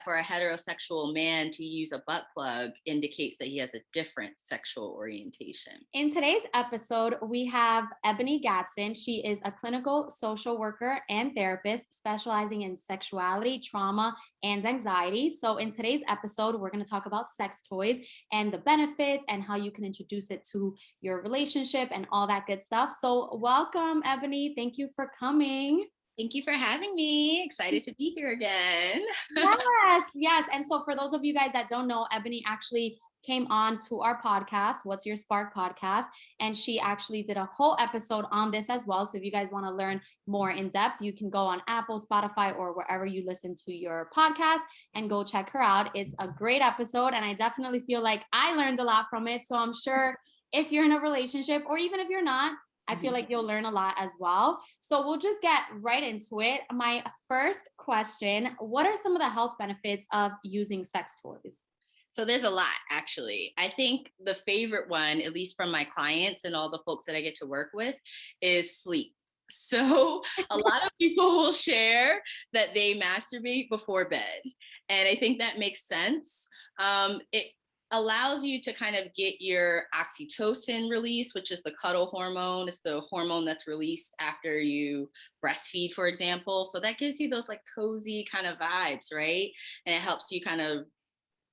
for a heterosexual man to use a butt plug indicates that he has a different sexual orientation. In today's episode, we have Eboni Gadson. She is a clinical social worker and therapist specializing in sexuality, trauma, and anxiety. So in today's episode, we're going to talk about sex toys and the benefits and how you can introduce it to your relationship and all that good stuff. So welcome, Eboni. Thank you for coming. Thank you for having me. Excited to be here again. Yes. And so for those of you guys that don't know, Eboni actually came on to our podcast, What's Your Spark podcast, and she actually did a whole episode on this as well. So if you guys want to learn more in depth, you can go on Apple, Spotify, or wherever you listen to your podcast and go check her out. It's a great episode, and I definitely feel like I learned a lot from it. So I'm sure if you're in a relationship, or even if you're not, I feel like you'll learn a lot as well. So we'll just get right into it. My first question, what are some of the health benefits of using sex toys? So there's a lot, actually. I think the favorite one, at least from my clients and all the folks that I get to work with, is sleep. So a lot of people will share that they masturbate before bed. And I think that makes sense. It allows you to kind of get your oxytocin release, which is the cuddle hormone. It's the hormone that's released after you breastfeed, for example. So that gives you those like cozy kind of vibes, right? And it helps you kind of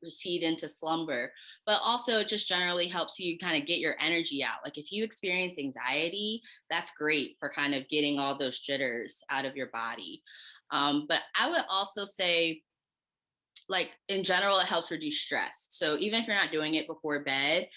recede into slumber, but also just generally helps you kind of get your energy out. Like if you experience anxiety, that's great for kind of getting all those jitters out of your body. But I would also say, like in general, it helps reduce stress. So even if you're not doing it before bed,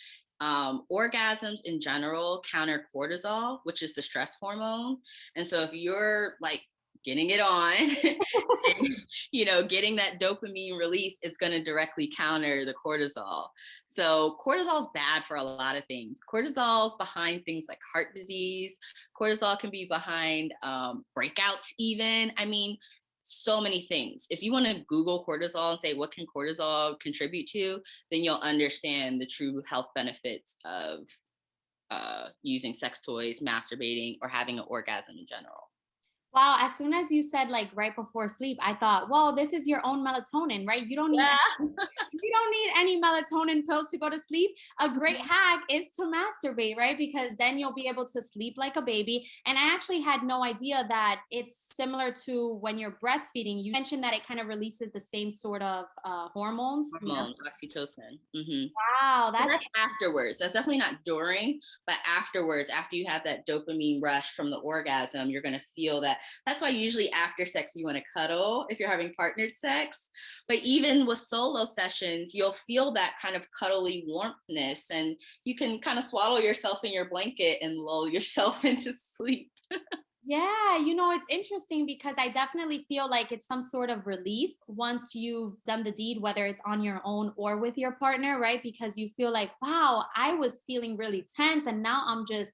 orgasms in general counter cortisol, which is the stress hormone. And so if you're like getting it on and, getting that dopamine release, it's going to directly counter the cortisol. So cortisol is bad for a lot of things. Cortisol is behind things like heart disease. Cortisol can be behind breakouts even. I mean, so many things. If you want to Google cortisol and say, what can cortisol contribute to, then you'll understand the true health benefits of using sex toys, masturbating, or having an orgasm in general. Wow, as soon as you said like right before sleep, I thought, well, this is your own melatonin, right? You don't need you don't need any melatonin pills to go to sleep. A great hack is to masturbate, right? Because then you'll be able to sleep like a baby. And I actually had no idea that it's similar to when you're breastfeeding. You mentioned that it kind of releases the same sort of hormones. Oxytocin. Mm-hmm. Wow, that's afterwards. That's definitely not during, but afterwards, after you have that dopamine rush from the orgasm, you're going to feel that. That's why usually after sex, you want to cuddle if you're having partnered sex. But even with solo sessions, you'll feel that kind of cuddly warmthness, and you can kind of swaddle yourself in your blanket and lull yourself into sleep. Yeah, it's interesting because I definitely feel like it's some sort of relief once you've done the deed, whether it's on your own or with your partner, right? Because you feel like, wow, I was feeling really tense and now I'm just,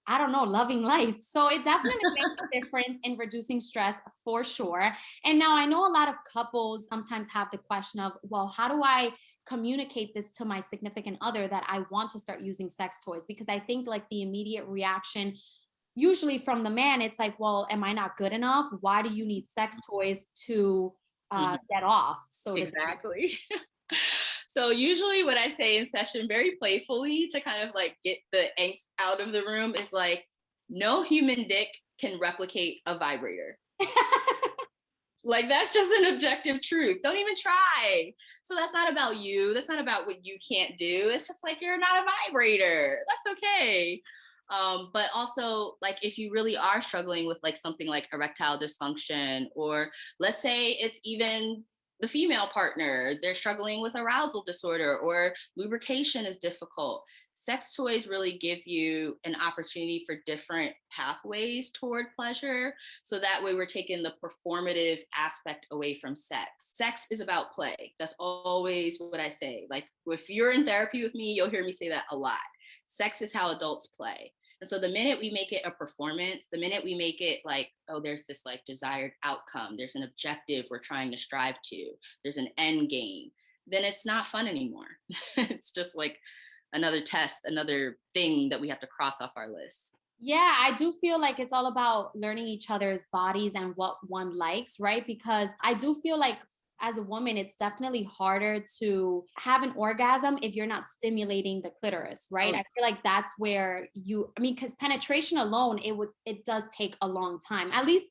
I don't know, loving life. So it definitely makes a difference in reducing stress for sure. And now I know a lot of couples sometimes have the question of, well, how do I communicate this to my significant other that I want to start using sex toys? Because I think like the immediate reaction usually from the man, it's like, well, am I not good enough? Why do you need sex toys to get off? So exactly. So usually what I say in session very playfully to kind of like get the angst out of the room is like, no human dick can replicate a vibrator. Like that's just an objective truth. Don't even try. So that's not about you. That's not about what you can't do. It's just like, you're not a vibrator. That's okay. But also, like, if you really are struggling with like something like erectile dysfunction, or let's say it's even the female partner, they're struggling with arousal disorder or lubrication is difficult, sex toys really give you an opportunity for different pathways toward pleasure. So that way we're taking the performative aspect away from sex. Sex is about play. That's always what I say. Like if you're in therapy with me, you'll hear me say that a lot. Sex is how adults play. And so the minute we make it a performance, the minute we make it like, oh, there's this like desired outcome, there's an objective we're trying to strive to, there's an end game, then it's not fun anymore. It's just like another test, another thing that we have to cross off our list. Yeah, I do feel like it's all about learning each other's bodies and what one likes, right? Because I do feel like as a woman, it's definitely harder to have an orgasm if you're not stimulating the clitoris, right? Oh, I feel like that's where I mean, because penetration alone, it does take a long time. At least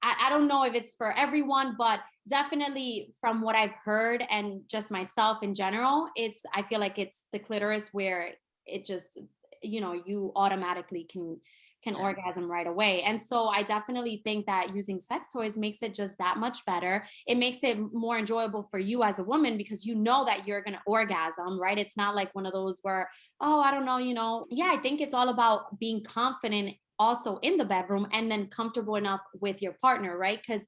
I don't know if it's for everyone, but definitely from what I've heard and just myself in general, I feel like it's the clitoris where it just, you automatically can yeah. orgasm right away. And so I definitely think that using sex toys makes it just that much better. It makes it more enjoyable for you as a woman because you know that you're going to orgasm, right? It's not like one of those where, oh, I don't know, Yeah, I think it's all about being confident also in the bedroom and then comfortable enough with your partner, right? Because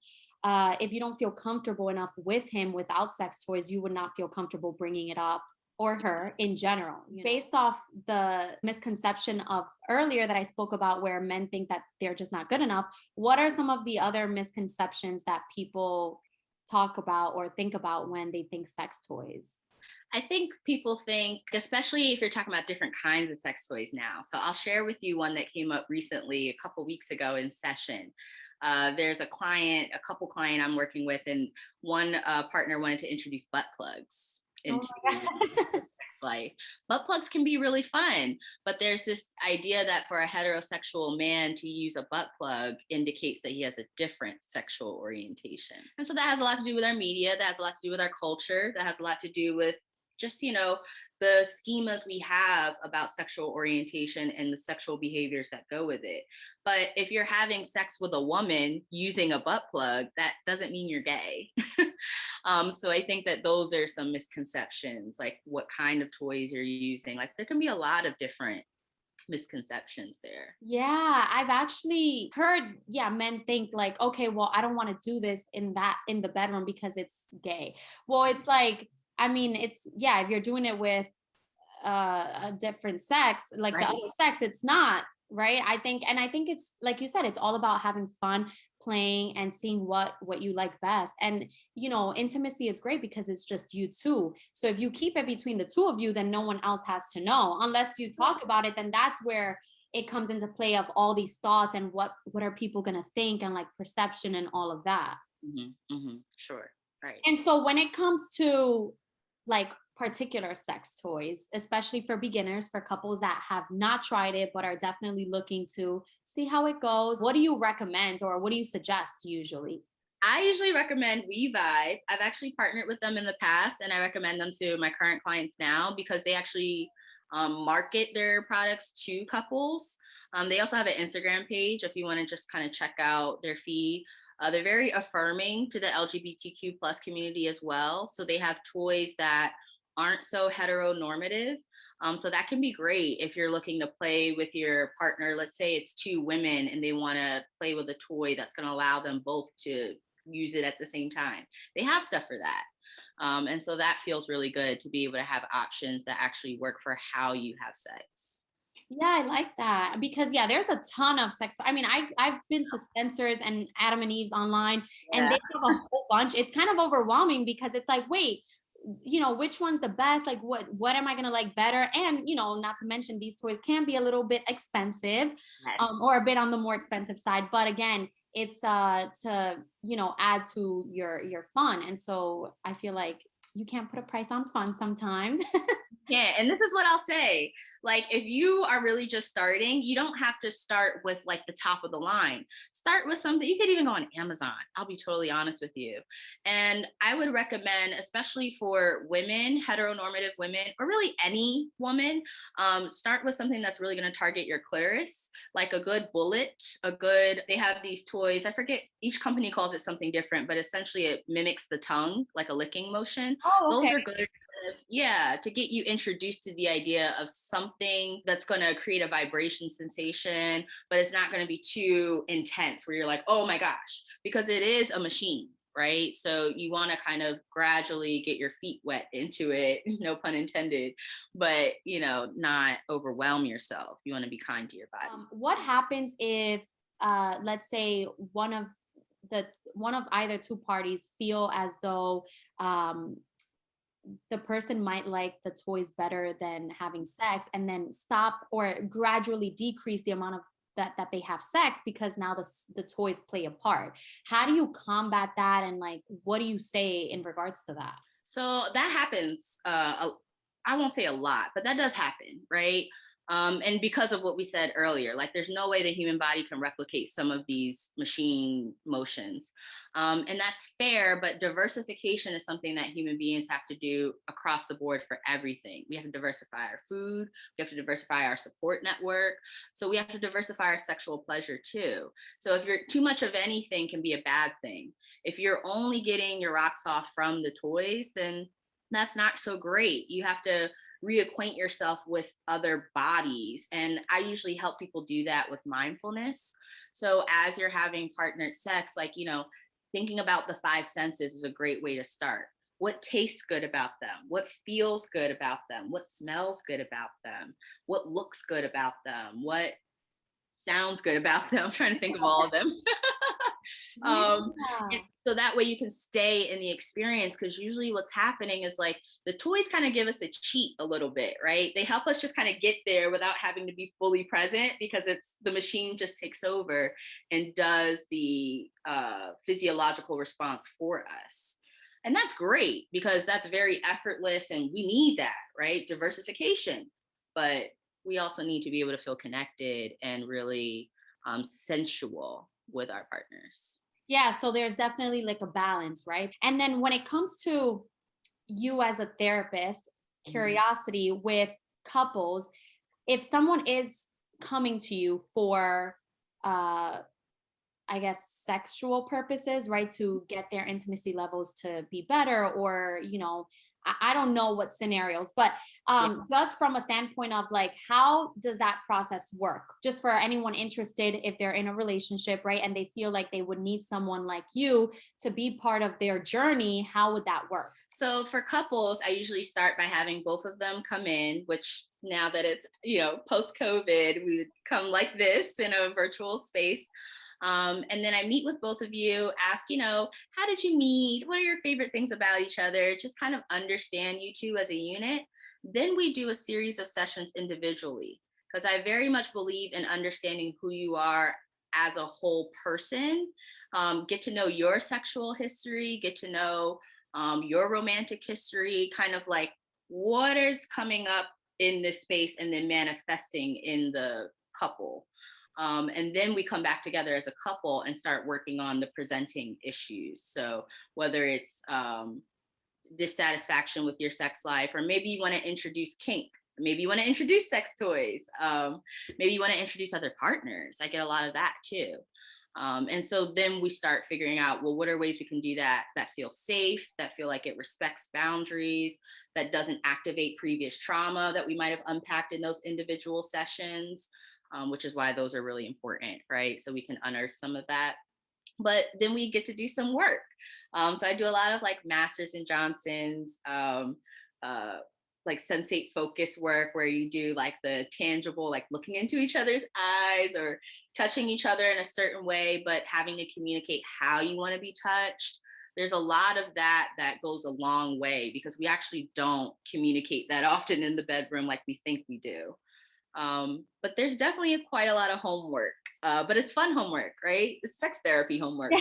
if you don't feel comfortable enough with him without sex toys, you would not feel comfortable bringing it up or her in general. Based off the misconception of earlier that I spoke about, where men think that they're just not good enough, what are some of the other misconceptions that people talk about or think about when they think sex toys? I think people think, especially if you're talking about different kinds of sex toys now. So I'll share with you one that came up recently, a couple weeks ago in session. There's a couple client I'm working with, and one partner wanted to introduce butt plugs Oh into my God. sex life. Butt plugs can be really fun, but there's this idea that for a heterosexual man to use a butt plug indicates that he has a different sexual orientation. And so that has a lot to do with our media, that has a lot to do with our culture, that has a lot to do with just, the schemas we have about sexual orientation and the sexual behaviors that go with it. But if you're having sex with a woman using a butt plug, that doesn't mean you're gay. So I think that those are some misconceptions, like what kind of toys you're using. Like there can be a lot of different misconceptions there. Yeah, I've actually heard, yeah, men think like, okay, well, I don't want to do this in the bedroom because it's gay. Well, it's like, I mean, it's yeah, if you're doing it with a different sex, like the Right. other sex, it's not, right? I think it's like you said, it's all about having fun, playing and seeing what you like best. And intimacy is great because it's just you two. So if you keep it between the two of you, then no one else has to know. Unless you talk about it, then that's where it comes into play of all these thoughts and what are people going to think and like perception and all of that. Sure. Right. And so when it comes to like particular sex toys, especially for beginners, for couples that have not tried it but are definitely looking to see how it goes, what do you recommend or what do you suggest usually? I usually recommend We Vibe. I've actually partnered with them in the past, and I recommend them to my current clients now because they actually market their products to couples. They also have an Instagram page if you want to just kind of check out their feed. They're very affirming to the LGBTQ plus community as well. So they have toys that aren't so heteronormative. So that can be great if you're looking to play with your partner. Let's say it's two women and they want to play with a toy that's going to allow them both to use it at the same time. They have stuff for that. And so that feels really good to be able to have options that actually work for how you have sex. Yeah, I like that because yeah, there's a ton of sex. I mean, I've been to Spencer's and Adam and Eve's online, and Yeah. they have a whole bunch. It's kind of overwhelming because it's like, wait, which one's the best? Like, what am I gonna like better? And not to mention these toys can be a little bit expensive, Yes. or a bit on the more expensive side. But again, it's to add to your fun, and so I feel like you can't put a price on fun sometimes. Yeah, and this is what I'll say. Like, if you are really just starting, you don't have to start with like the top of the line. Start with something. You could even go on Amazon. I'll be totally honest with you. And I would recommend, especially for women, heteronormative women, or really any woman, start with something that's really going to target your clitoris, like a good bullet, they have these toys. I forget, each company calls it something different, but essentially it mimics the tongue, like a licking motion. Oh, Those okay. are good, yeah, to get you introduced to the idea of something that's going to create a vibration sensation, but it's not going to be too intense where you're like, oh my gosh, because it is a machine, right? So you want to kind of gradually get your feet wet into it, no pun intended, but not overwhelm yourself. You want to be kind to your body. What happens if, let's say, one of either two parties feel as though the person might like the toys better than having sex, and then stop or gradually decrease the amount of that they have sex, because now the toys play a part. How do you combat that, and like what do you say in regards to that? So that happens. I won't say a lot, but that does happen, right? And because of what we said earlier, like there's no way the human body can replicate some of these machine motions. And that's fair, but diversification is something that human beings have to do across the board for everything. We have to diversify our food, we have to diversify our support network. So we have to diversify our sexual pleasure too. So if you're too much of anything can be a bad thing. If you're only getting your rocks off from the toys, then that's not so great. You have to reacquaint yourself with other bodies. And I usually help people do that with mindfulness. So as you're having partnered sex, like, thinking about the five senses is a great way to start. What tastes good about them? What feels good about them? What smells good about them? What looks good about them? What sounds good about them? I'm trying to think of all of them. um, and Yeah. so that way you can stay in the experience, because usually what's happening is like the toys kind of give us a cheat a little bit, right? They help us just kind of get there without having to be fully present, because it's the machine just takes over and does the physiological response for us. And that's great because that's very effortless and we need that, right? Diversification. But we also need to be able to feel connected and really sensual with our partners. Yeah, so there's definitely like a balance, right? And then when it comes to you as a therapist, Mhm. curiosity with couples, if someone is coming to you for uh I guess sexual purposes, right? To get their intimacy levels to be better, or, I don't know what scenarios, but Yeah. just from a standpoint of like, how does that process work? Just for anyone interested, if they're in a relationship, right? And they feel like they would need someone like you to be part of their journey, how would that work? So for couples, I usually start by having both of them come in, which now that it's, post COVID, we would come like this in a virtual space. And then I meet with both of you, ask, how did you meet? What are your favorite things about each other? Just kind of understand you two as a unit. Then we do a series of sessions individually, because I very much believe in understanding who you are as a whole person. Get to know your sexual history, get to know your romantic history, kind of like what is coming up in this space and then manifesting in the couple. And then we come back together as a couple and start working on the presenting issues. So whether it's dissatisfaction with your sex life, or maybe you want to introduce kink, maybe you want to introduce sex toys, maybe you want to introduce other partners. I get a lot of that too. And so then we start figuring out, well, what are ways we can do that feel safe, that feel like it respects boundaries, that doesn't activate previous trauma that we might have unpacked in those individual sessions, which is why those are really important, right? So we can unearth some of that. But then we get to do some work. So I do a lot of like Masters and Johnson's, uh, like sensate focus work, where you do like the tangible, like looking into each other's eyes or touching each other in a certain way, but having to communicate how you want to be touched. There's a lot of that that goes a long way, because we actually don't communicate that often in the bedroom like we think we do. But there's definitely quite a lot of homework, but it's fun homework, right? It's sex therapy homework.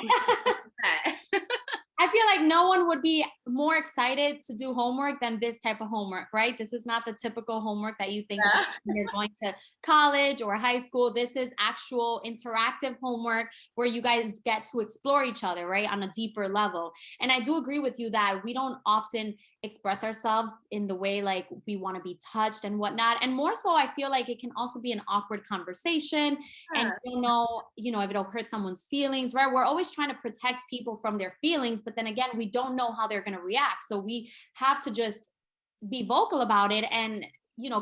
I feel like no one would be more excited to do homework than this type of homework, right? This is not the typical homework that you think of when you're going to college or high school. This is actual interactive homework where you guys get to explore each other, right, on a deeper level. And I do agree with you that we don't often express ourselves in the way like we want to be touched and whatnot. And more so, I feel like it can also be an awkward conversation, and Yeah. you don't know, if it'll hurt someone's feelings, right? We're always trying to protect people from their feelings, but then again, we don't know how they're going to react. So we have to just be vocal about it. And,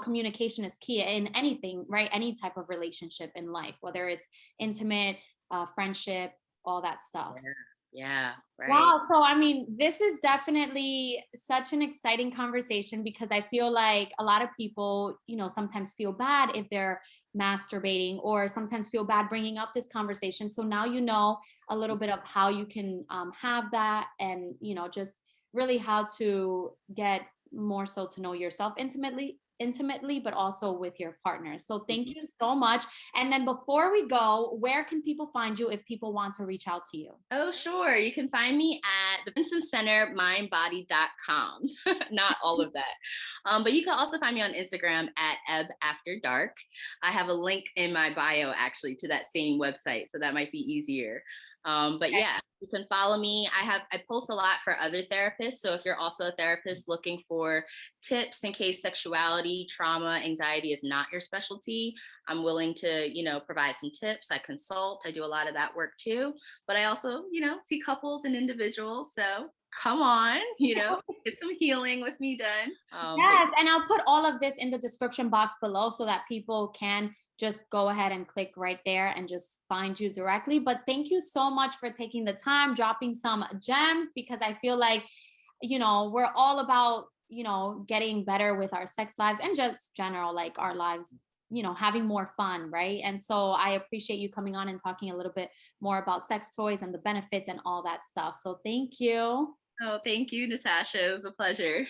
communication is key in anything, right? Any type of relationship in life, whether it's intimate, friendship, all that stuff. Yeah, yeah, right. Wow. So, I mean, this is definitely such an exciting conversation, because I feel like a lot of people, sometimes feel bad if they're masturbating, or sometimes feel bad bringing up this conversation. So now you know a little bit of how you can have that, and, just really how to get more so to know yourself intimately, but also with your partner. So thank you so much. And then before we go, where can people find you if people want to reach out to you? Oh, sure. You can find me at the Vincent Center mindbody.com. Not all of that. But you can also find me on Instagram at Eb After Dark. I have a link in my bio actually to that same website, so that might be easier. But yeah, you can follow me. I post a lot for other therapists. So if you're also a therapist looking for tips in case sexuality, trauma, anxiety is not your specialty, I'm willing to, provide some tips. I consult. I do a lot of that work too. But I also, see couples and individuals. So come on, get some healing with me done. But Yes, and I'll put all of this in the description box below so that people can just go ahead and click right there and just find you directly. But thank you so much for taking the time, dropping some gems, because I feel like, we're all about, getting better with our sex lives and just general, like our lives, having more fun, right? And so I appreciate you coming on and talking a little bit more about sex toys and the benefits and all that stuff. So thank you. oh, thank you, Natasha. It was a pleasure.